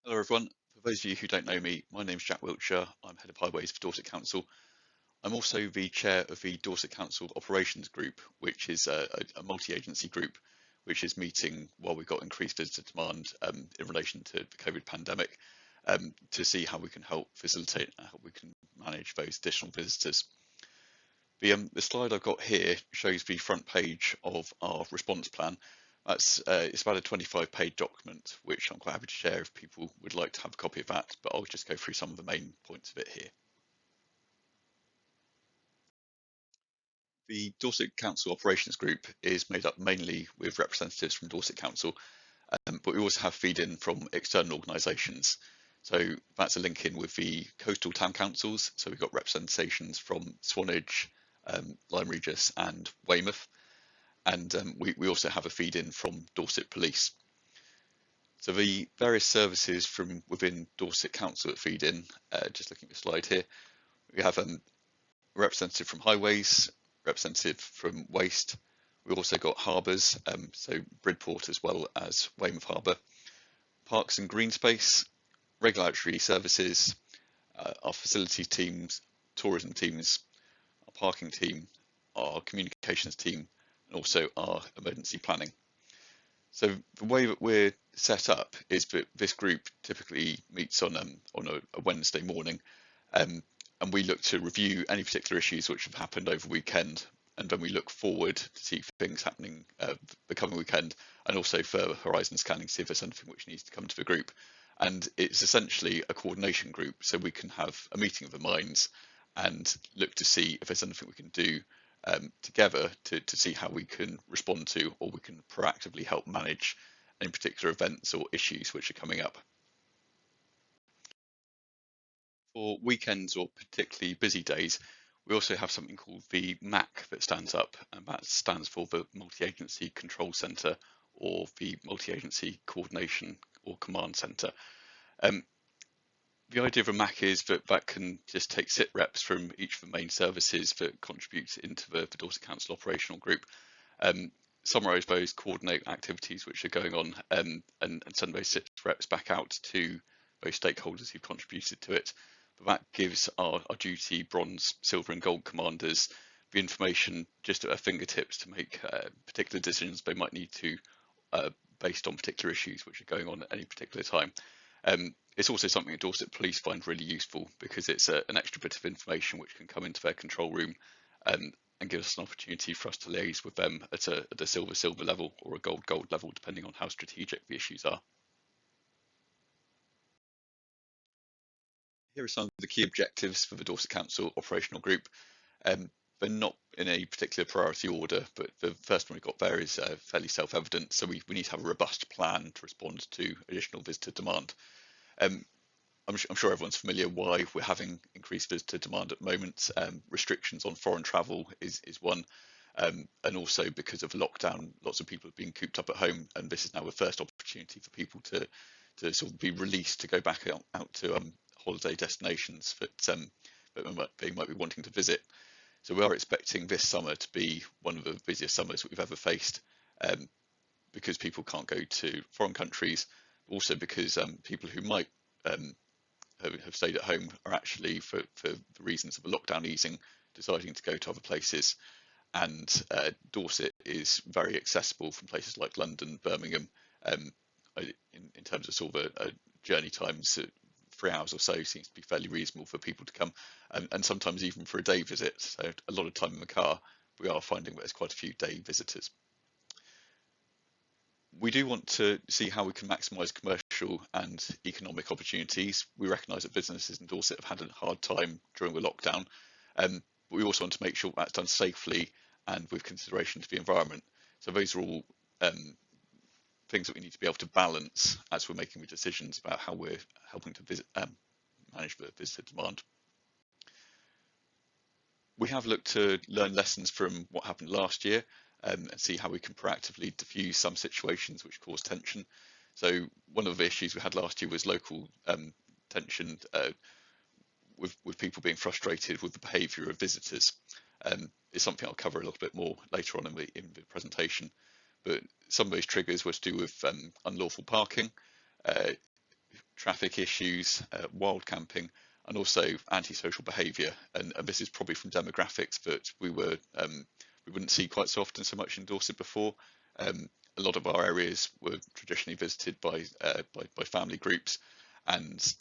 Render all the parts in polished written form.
Hello everyone. For those of you who don't know me, my name's Jack Wiltshire. I'm Head of Highways for Dorset Council. I'm also the Chair of the Dorset Council Operations Group, which is a multi-agency group which is meeting while we've got increased visitor demand in relation to the COVID pandemic to see how we can help facilitate and how we can manage those additional visitors. The slide I've got here shows the front page of our response plan. It's about a 25-page document, which I'm quite happy to share if people would like to have a copy of that, but I'll just go through some of the main points of it here. The Dorset Council Operations Group is made up mainly with representatives from Dorset Council, but we also have feed-in from external organisations. So that's a link in with the coastal town councils. So we've got representations from Swanage, Lyme Regis and Weymouth. And we also have a feed-in from Dorset Police. So the various services from within Dorset Council that feed in, just looking at the slide here, we have a representative from Highways, representative from Waste. We've also got harbours, so Bridport as well as Weymouth Harbour, Parks and Green Space, regulatory services, our facilities teams, tourism teams, our parking team, our communications team, and also our emergency planning. So the way that we're set up is that this group typically meets on a Wednesday morning, and we look to review any particular issues which have happened over the weekend, and then we look forward to see things happening the coming weekend, and also further horizon scanning, see if there's anything which needs to come to the group. And it's essentially a coordination group, so we can have a meeting of the minds and look to see if there's anything we can do together to see how we can respond to, or we can proactively help manage any particular events or issues which are coming up. For weekends or particularly busy days, we also have something called the MAC that stands up, and that stands for the Multi-Agency Control Centre, or the Multi-Agency Coordination or Command Centre. The idea of a MAC is that that can just take sit reps from each of the main services that contribute into the Dorset Council operational group, summarise those, coordinate activities which are going on, and send those sit reps back out to those stakeholders who've contributed to it. But that gives our duty, bronze, silver and gold commanders the information just at their fingertips to make particular decisions they might need to based on particular issues which are going on at any particular time. It's also something that Dorset Police find really useful because it's an extra bit of information which can come into their control room and give us an opportunity for us to liaise with them at a silver level or a gold level, depending on how strategic the issues are. Here are some of the key objectives for the Dorset Council operational group. They're not in a particular priority order, but the first one we've got there is fairly self-evident. So we need to have a robust plan to respond to additional visitor demand. I'm sure everyone's familiar why we're having increased visitor demand at the moment. Restrictions on foreign travel is one, and also because of lockdown, lots of people have been cooped up at home, and this is now the first opportunity for people to sort of be released to go back out to holiday destinations that they might be wanting to visit. So we are expecting this summer to be one of the busiest summers we've ever faced, because people can't go to foreign countries, also because people who might have stayed at home are actually, for the reasons of the lockdown easing, deciding to go to other places. And Dorset is very accessible from places like London, Birmingham, in terms of sort of a journey times. 3 hours or so seems to be fairly reasonable for people to come, and sometimes even for a day visit. So a lot of time in the car, we are finding that there's quite a few day visitors. We do want to see how we can maximise commercial and economic opportunities. We recognise that businesses in Dorset have had a hard time during the lockdown, but we also want to make sure that's done safely and with consideration to the environment. So those are all things that we need to be able to balance as we're making the decisions about how we're helping to manage the visitor demand. We have looked to learn lessons from what happened last year and see how we can proactively diffuse some situations which cause tension. So one of the issues we had last year was local tension with people being frustrated with the behaviour of visitors. It's something I'll cover a little bit more later on in the presentation. But some of those triggers were to do with unlawful parking, traffic issues, wild camping, and also antisocial behaviour. And this is probably from demographics that we wouldn't see quite so often so much in Dorset before. A lot of our areas were traditionally visited by family groups, and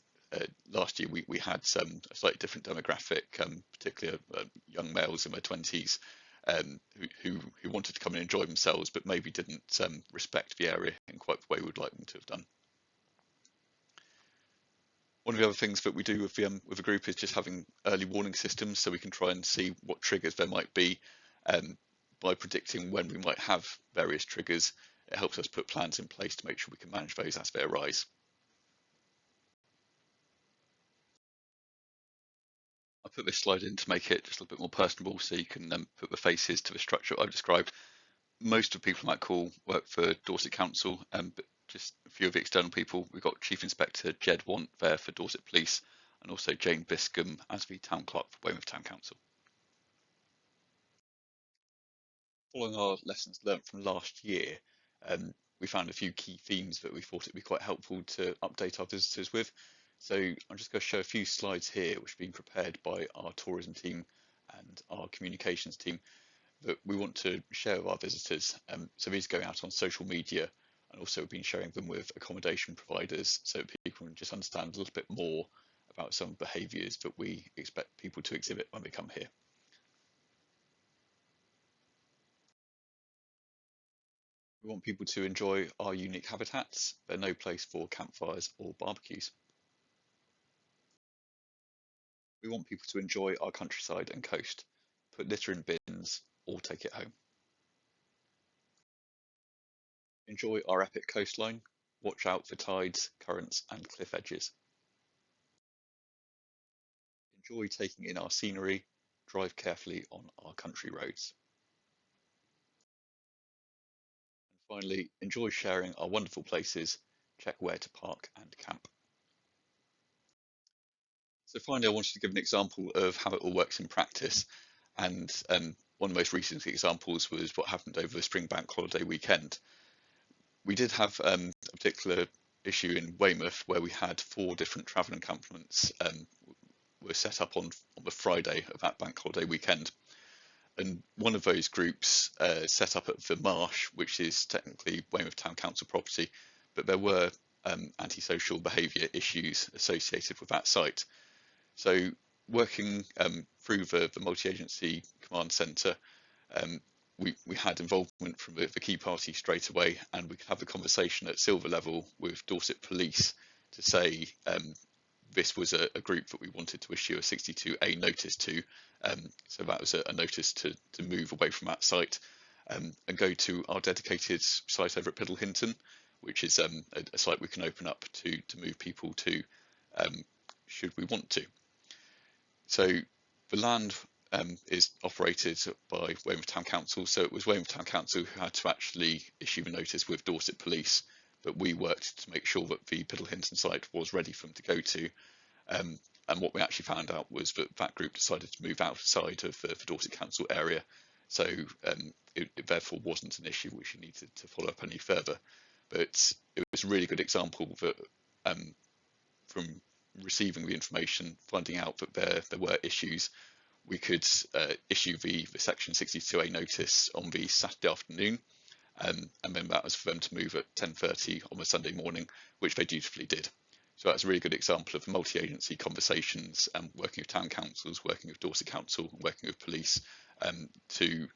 last year we had a slightly different demographic, particularly young males in their 20s, who wanted to come and enjoy themselves, but maybe didn't respect the area in quite the way we would like them to have done. One of the other things that we do with the group is just having early warning systems, so we can try and see what triggers there might be. By predicting when we might have various triggers, it helps us put plans in place to make sure we can manage those as they arise. I put this slide in to make it just a little bit more personable, so you can put the faces to the structure I've described. Most of the people on that call work for Dorset Council, but just a few of the external people. We've got Chief Inspector Jed Want there for Dorset Police, and also Jane Biscombe as the Town Clerk for Weymouth Town Council. Following our lessons learnt from last year, we found a few key themes that we thought it'd be quite helpful to update our visitors with. So I'm just going to show a few slides here which have been prepared by our tourism team and our communications team that we want to share with our visitors. So these go out on social media, and also we've been sharing them with accommodation providers so people can just understand a little bit more about some behaviours that we expect people to exhibit when they come here. We want people to enjoy our unique habitats. They're no place for campfires or barbecues. We want people to enjoy our countryside and coast. Put litter in bins or take it home. Enjoy our epic coastline. Watch out for tides, currents and cliff edges. Enjoy taking in our scenery. Drive carefully on our country roads. And finally, enjoy sharing our wonderful places. Check where to park and camp. So finally, I wanted to give an example of how it all works in practice. And one of the most recent examples was what happened over the spring bank holiday weekend. We did have a particular issue in Weymouth where we had 4 different travel encampments were set up on the Friday of that bank holiday weekend. And one of those groups set up at the Marsh, which is technically Weymouth Town Council property, but there were antisocial behaviour issues associated with that site. So working through the multi-agency command centre, we had involvement from the key party straight away, and we could have the conversation at silver level with Dorset Police to say this was a group that we wanted to issue a 62A notice to. So that was a notice to move away from that site and go to our dedicated site over at Piddle Hinton, which is a site we can open up to move people to should we want to. So the land is operated by Weymouth Town Council, so it was Weymouth Town Council who had to actually issue a notice with Dorset Police, but we worked to make sure that the Piddle Hinton site was ready for them to go to. And what we actually found out was that that group decided to move outside of the Dorset Council area, so it therefore wasn't an issue which we needed to follow up any further. But it was a really good example that from receiving the information, finding out that there were issues, we could issue the section 62A notice on the Saturday afternoon, and then that was for them to move at 10:30 on the Sunday morning, which they dutifully did. So that's a really good example of multi-agency conversations and working with town councils, working with Dorset Council, working with police to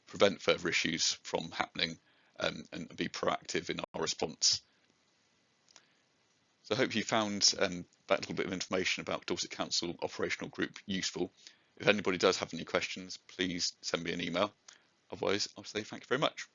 prevent further issues from happening and be proactive in our response. So I hope you found that little bit of information about Dorset Council Operational Group useful. If anybody does have any questions, please send me an email. Otherwise, I'll say thank you very much.